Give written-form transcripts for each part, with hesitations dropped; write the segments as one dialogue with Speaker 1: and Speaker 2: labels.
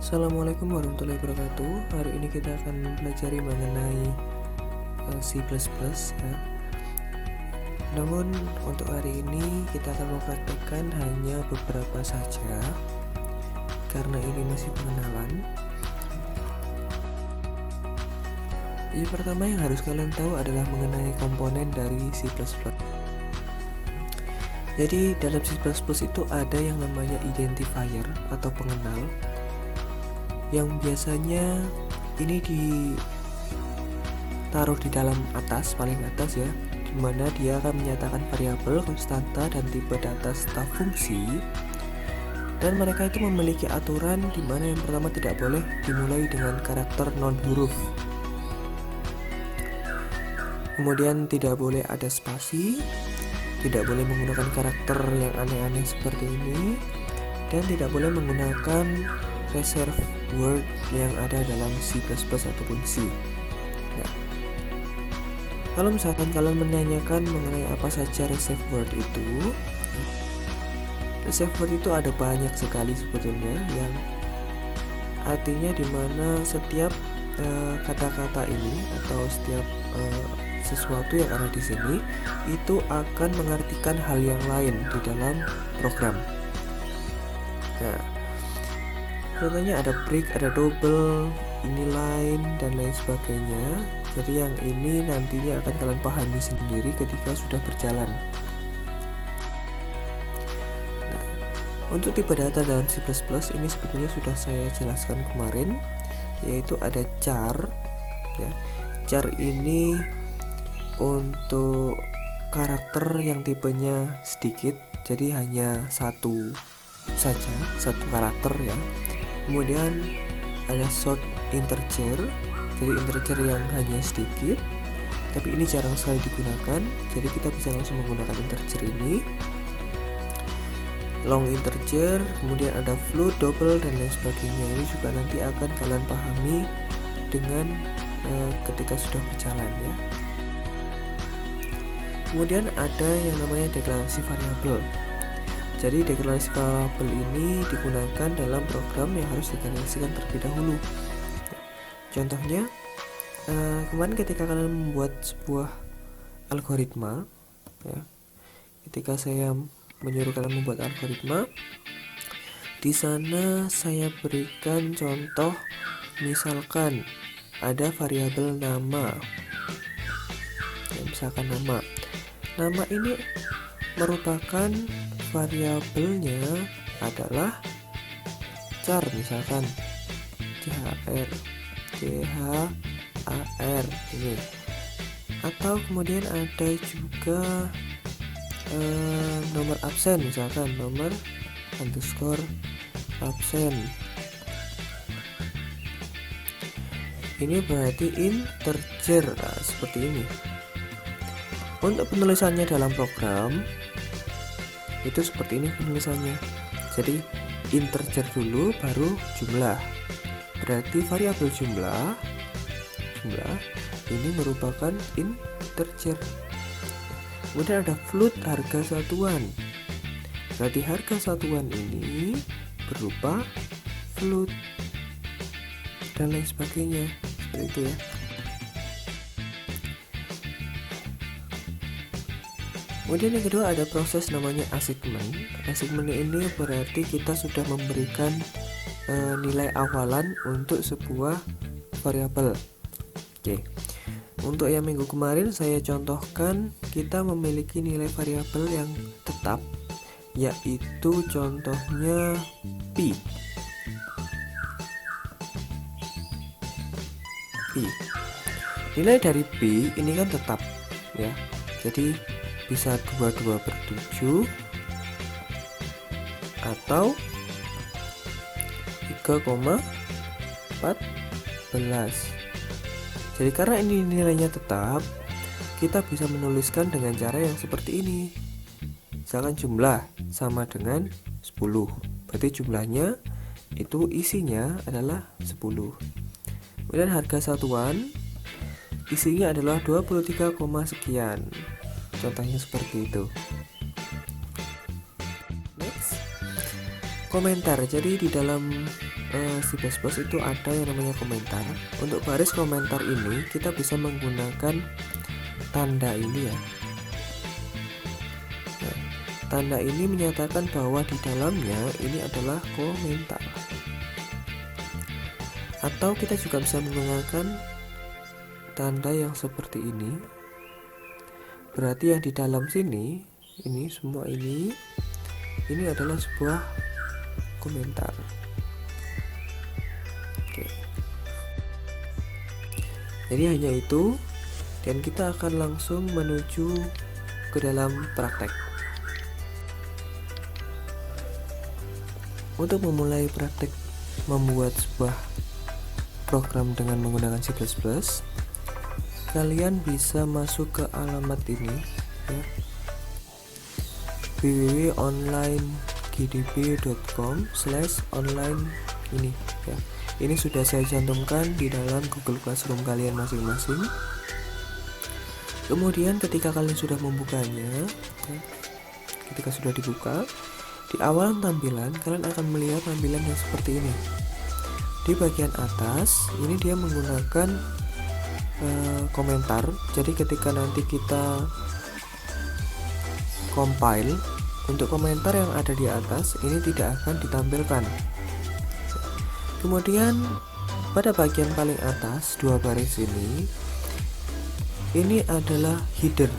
Speaker 1: Assalamualaikum warahmatullahi wabarakatuh. Hari ini kita akan belajar mengenai C++ ya. Namun untuk hari ini kita akan mempraktekkan hanya beberapa saja karena ini masih pengenalan. Yang pertama yang harus kalian tahu adalah mengenai komponen dari C++. Jadi dalam C++ itu ada yang namanya identifier atau pengenal, yang biasanya ini ditaruh di dalam paling atas ya, dimana dia akan menyatakan variabel, konstanta, dan tipe data staf fungsi. Dan mereka itu memiliki aturan dimana yang pertama tidak boleh dimulai dengan karakter non huruf, kemudian tidak boleh ada spasi, tidak boleh menggunakan karakter yang aneh-aneh seperti ini, dan tidak boleh menggunakan reserve word yang ada dalam C++ ataupun C. Nah, kalau misalkan kalian menanyakan mengenai apa saja reserve word itu ada banyak sekali sebetulnya, yang artinya dimana setiap kata-kata ini atau setiap sesuatu yang ada di sini itu akan mengartikan hal yang lain di dalam program. Nah, contohnya ada break, ada double, ini line, dan lain sebagainya. Jadi yang ini nantinya akan kalian pahami sendiri ketika sudah berjalan. Nah, untuk tipe data dalam C++ ini sebetulnya sudah saya jelaskan kemarin, yaitu ada char ya. Char ini untuk karakter yang tipenya sedikit, jadi hanya satu karakter ya. Kemudian ada short integer, jadi integer yang hanya sedikit, tapi ini jarang sekali digunakan, jadi kita bisa langsung menggunakan integer ini. Long integer, kemudian ada float, double, dan lain sebagainya. Ini juga nanti akan kalian pahami dengan ketika sudah berjalan ya. Kemudian ada yang namanya deklarasi variabel. Jadi deklarasi variabel ini digunakan dalam program yang harus dideklarasikan terlebih dahulu. Contohnya, kemarin ketika kalian membuat sebuah algoritma, ya, ketika saya menyuruh kalian membuat algoritma, di sana saya berikan contoh, misalkan ada variabel nama, ya, misalkan nama. Nama ini merupakan variabelnya adalah char, misalkan char ini, atau kemudian ada juga nomor absen, misalkan nomor underscore absen. Ini berarti integer, nah, seperti ini. Untuk penulisannya dalam program itu seperti ini penulisannya. Jadi integer dulu baru jumlah. Berarti variabel jumlah ini merupakan integer. Kemudian ada float, harga satuan. Berarti harga satuan ini berupa float dan lain sebagainya. Seperti itu ya. Kemudian yang kedua ada proses namanya assignment. Assignment ini berarti kita sudah memberikan nilai awalan untuk sebuah variabel. Oke. Untuk yang minggu kemarin saya contohkan kita memiliki nilai variabel yang tetap, yaitu contohnya pi. Nilai dari pi ini kan tetap ya. Jadi bisa 22/7 atau 3,14. Jadi karena ini nilainya tetap, kita bisa menuliskan dengan cara yang seperti ini. Misalkan jumlah sama dengan 10, berarti jumlahnya itu isinya adalah 10. Kemudian harga satuan isinya adalah 23, sekian. Contohnya seperti itu. Next, komentar. Jadi di dalam C++ itu ada yang namanya komentar. Untuk baris komentar ini kita bisa menggunakan tanda ini ya. Nah, tanda ini menyatakan bahwa di dalamnya ini adalah komentar. Atau kita juga bisa menggunakan tanda yang seperti ini. Berarti yang di dalam sini, ini semua ini adalah sebuah komentar. Oke. Jadi hanya itu, dan kita akan langsung menuju ke dalam praktek. Untuk memulai praktek membuat sebuah program dengan menggunakan C++, kalian bisa masuk ke alamat ini ya, www.onlinegdb.com/online ini ya. Ini sudah saya cantumkan di dalam Google Classroom kalian masing-masing. Kemudian ketika kalian sudah membukanya ya, ketika sudah dibuka, di awal tampilan kalian akan melihat tampilan yang seperti ini. Di bagian atas ini dia menggunakan komentar. Jadi ketika nanti kita compile, untuk komentar yang ada di atas ini tidak akan ditampilkan. Kemudian pada bagian paling atas dua baris ini adalah header.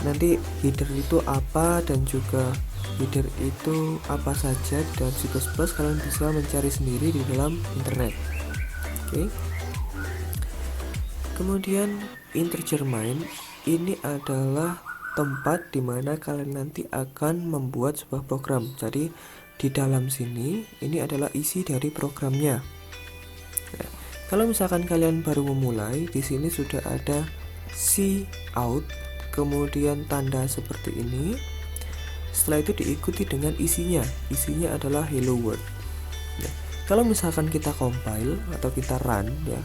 Speaker 1: Nanti header itu apa dan juga header itu apa saja di dalam C++, kalian bisa mencari sendiri di dalam internet. Oke. Kemudian integer main ini adalah tempat dimana kalian nanti akan membuat sebuah program. Jadi di dalam sini ini adalah isi dari programnya. Nah, kalau misalkan kalian baru memulai, di sini sudah ada cout, kemudian tanda seperti ini. Setelah itu diikuti dengan isinya. Isinya adalah hello world. Nah, kalau misalkan kita compile atau kita run ya,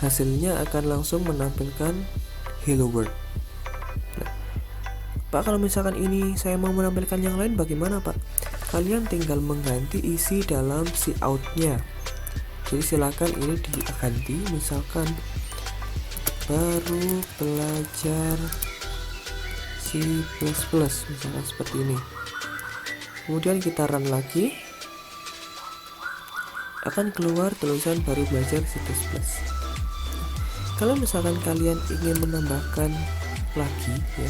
Speaker 1: hasilnya akan langsung menampilkan hello world. Nah, Pak, kalau misalkan ini saya mau menampilkan yang lain bagaimana, Pak? Kalian tinggal mengganti isi dalam cout-nya. Jadi silakan ini diganti, misalkan baru belajar C++, misalkan seperti ini. Kemudian kita run lagi, akan keluar tulisan baru belajar C++. Kalau misalkan kalian ingin menambahkan lagi ya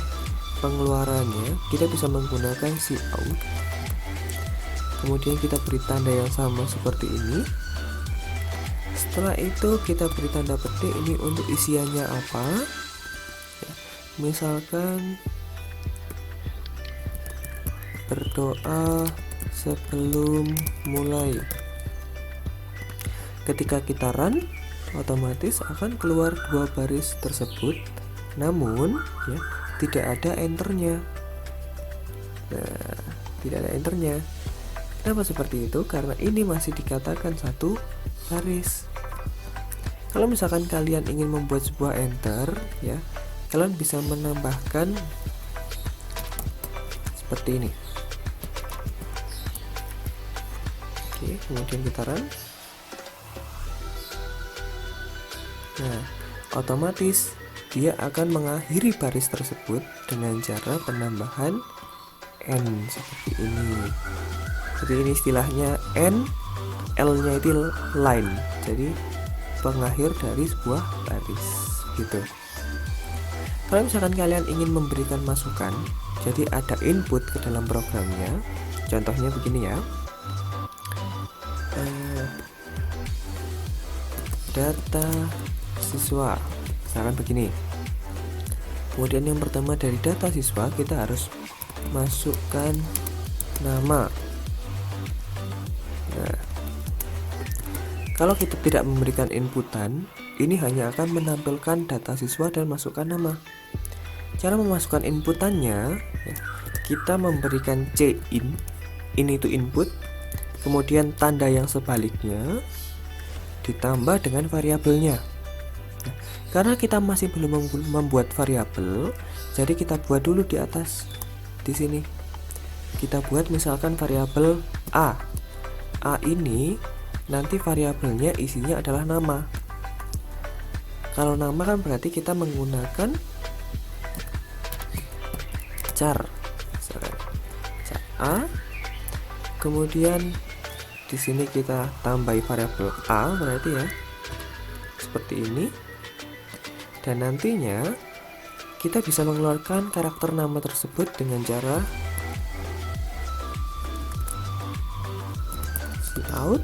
Speaker 1: pengeluarannya, kita bisa menggunakan cout. Kemudian kita beri tanda yang sama seperti ini. Setelah itu kita beri tanda petik ini untuk isiannya apa ya, misalkan berdoa sebelum mulai. Ketika kita run, otomatis akan keluar dua baris tersebut, namun ya tidak ada enternya. Nah, tidak ada enternya. Kenapa seperti itu? Karena ini masih dikatakan satu baris. Kalau misalkan kalian ingin membuat sebuah enter ya, kalian bisa menambahkan seperti ini. Oke, kemudian kita run. Nah, otomatis dia akan mengakhiri baris tersebut dengan cara penambahan n seperti ini. Jadi ini istilahnya n, l-nya itu line. Jadi pengakhir dari sebuah baris gitu. Kalau misalkan kalian ingin memberikan masukan, jadi ada input ke dalam programnya. Contohnya begini ya. Data siswa, misalkan begini. Kemudian yang pertama dari data siswa kita harus masukkan nama. Nah, kalau kita tidak memberikan inputan, ini hanya akan menampilkan data siswa dan masukkan nama. Cara memasukkan inputannya ya, kita memberikan cin, ini itu input, kemudian tanda yang sebaliknya ditambah dengan variabelnya. Nah, karena kita masih belum membuat variabel, jadi kita buat dulu di atas di sini. kita buat misalkan variabel A. A ini nanti variabelnya isinya adalah nama. Kalau nama kan berarti kita menggunakan car A. Kemudian di sini kita tambahi variabel A berarti ya. Seperti ini. Dan nantinya kita bisa mengeluarkan karakter nama tersebut dengan cara cout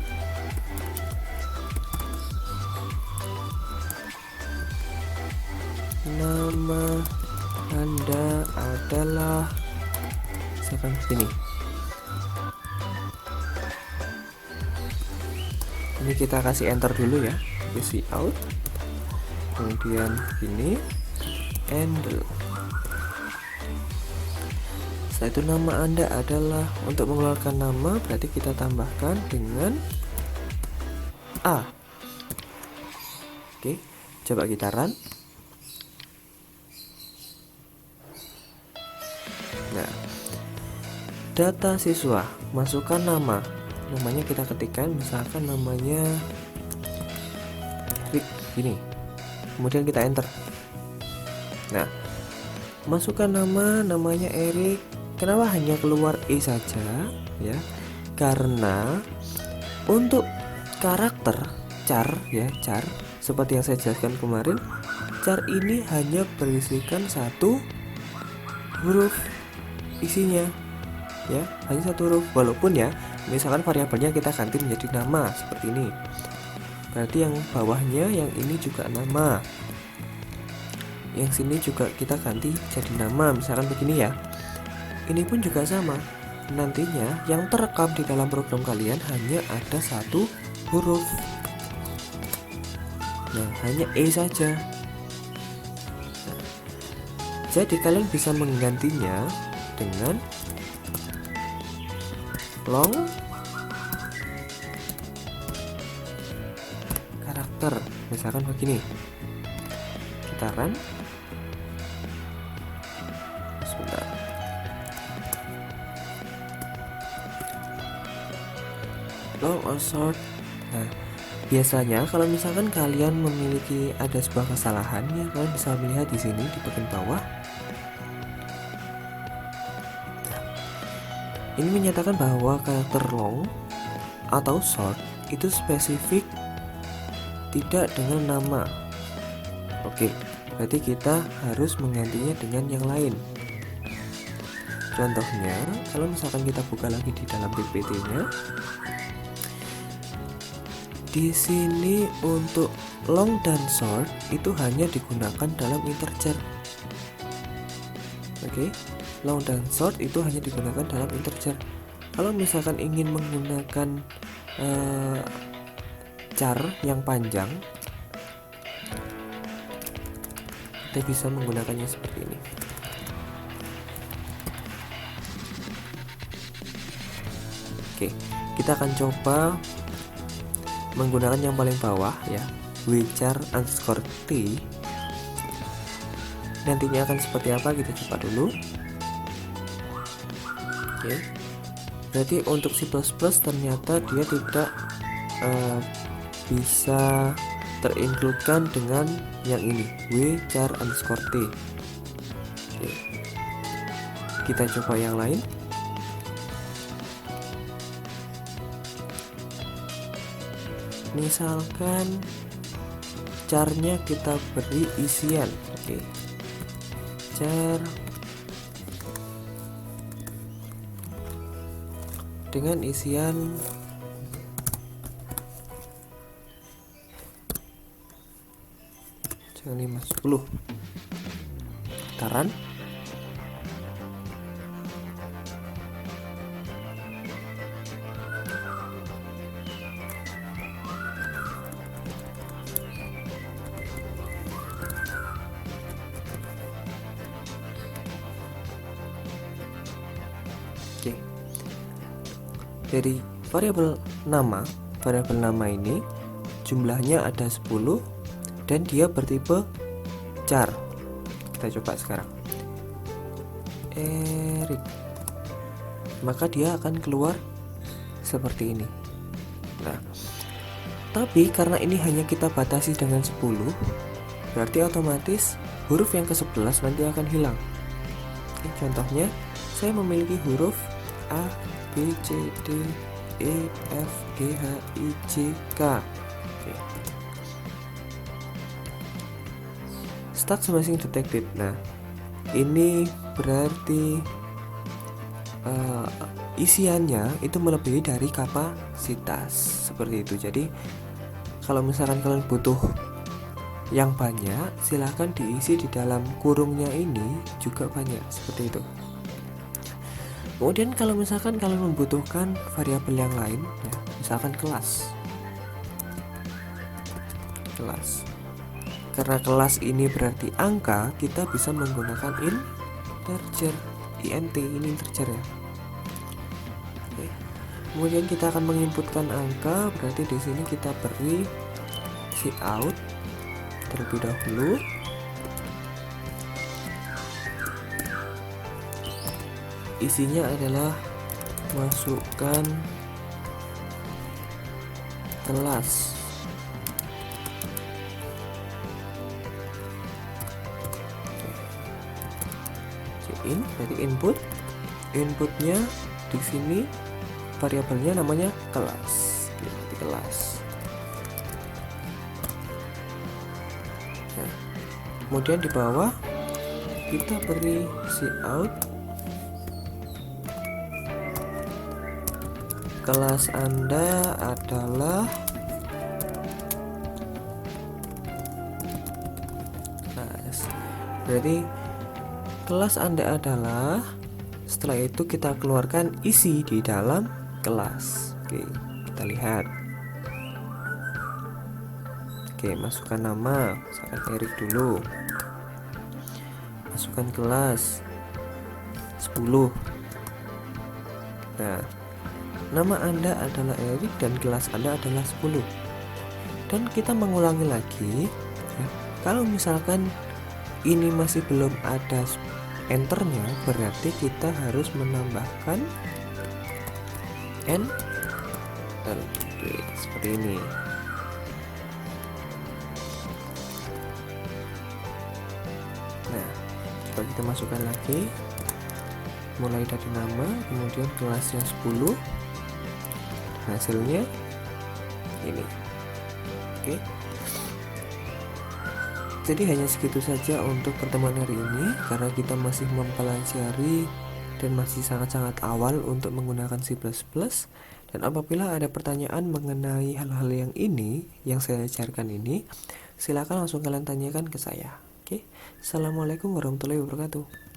Speaker 1: nama Anda adalah misalkan begini. Ini kita kasih enter dulu ya, cout, kemudian ini handle. Setelah itu nama Anda adalah, untuk mengeluarkan nama berarti kita tambahkan dengan A. Oke, coba kita run. Nah, data siswa, masukkan nama. Namanya kita ketikkan, misalkan namanya Rick ini. Kemudian kita enter. Nah, masukkan namanya Erik. Kenapa hanya keluar E saja ya? Karena untuk karakter char ya, char seperti yang saya jelaskan kemarin, char ini hanya berisikan satu huruf isinya ya, hanya satu huruf. Walaupun ya misalkan variabelnya kita ganti menjadi nama seperti ini, berarti yang bawahnya yang ini juga nama, yang sini juga kita ganti jadi nama, misalkan begini ya. Ini pun juga sama, nantinya yang terekam di dalam program kalian hanya ada satu huruf, nah hanya E saja. Nah, jadi kalian bisa menggantinya dengan long karakter, misalkan begini. Kita run. Sebentar. Long or short. Nah, biasanya kalau misalkan kalian memiliki ada sebuah kesalahan ya, kalian bisa melihat di sini di bagian bawah. Ini menyatakan bahwa karakter long atau short itu spesifik tidak dengan nama. Oke, berarti kita harus menggantinya dengan yang lain. Contohnya, kalau misalkan kita buka lagi di dalam PPT-nya, di sini untuk long dan short itu hanya digunakan dalam integer. Oke. Long dan short itu hanya digunakan dalam integer. Kalau misalkan ingin menggunakan char yang panjang, kita bisa menggunakannya seperti ini. Oke, kita akan coba menggunakan yang paling bawah ya, wchar_t. Nantinya akan seperti apa, kita coba dulu. Oke, berarti untuk C++ ternyata dia tidak bisa terincludekan dengan yang ini, wchar_t. Oke, kita coba yang lain. Misalkan charnya kita beri isian. Oke, char dengan isian jangan 510. Kita run. Oke. Dari variabel nama ini jumlahnya ada 10 dan dia bertipe char. Kita coba sekarang. Erik. maka dia akan keluar seperti ini. Nah, tapi karena ini hanya kita batasi dengan 10, berarti otomatis huruf yang ke-11 nanti akan hilang. Oke, contohnya saya memiliki huruf A, B, C, D, E, F, G, H, I, J, K. Oke. Start smashing detected. Nah, ini berarti isiannya itu melebihi dari kapasitas, seperti itu. Jadi kalau misalkan kalian butuh yang banyak, silahkan diisi di dalam kurungnya ini juga banyak, seperti itu. Kemudian kalau misalkan kalian membutuhkan variabel yang lain, ya, misalkan kelas, karena kelas ini berarti angka, kita bisa menggunakan integer, int, ini integer ya. Oke. Kemudian kita akan menginputkan angka, berarti di sini kita beri cout terlebih dahulu. Isinya adalah masukkan kelas. Berarti inputnya di sini variabelnya namanya kelas. Berarti kelas. Nah, kemudian di bawah kita beri cout kelas Anda adalah kelas. Berarti kelas Anda adalah, setelah itu kita keluarkan isi di dalam kelas. Oke, kita lihat. Oke, masukkan nama, misalkan Erik dulu. Masukkan kelas 10. Nah, nama Anda adalah Erik dan kelas Anda adalah 10. Dan kita mengulangi lagi ya. Kalau misalkan ini masih belum ada enternya, berarti kita harus menambahkan enter. Oke, seperti ini. Nah, coba kita masukkan lagi, mulai dari nama, kemudian kelasnya 10, hasilnya ini. Oke, jadi hanya segitu saja untuk pertemuan hari ini, karena kita masih mempelajari dan masih sangat-sangat awal untuk menggunakan C++. Dan apabila ada pertanyaan mengenai hal-hal yang ini, yang saya ajarkan ini, silakan langsung kalian tanyakan ke saya. Oke, Assalamualaikum warahmatullahi wabarakatuh.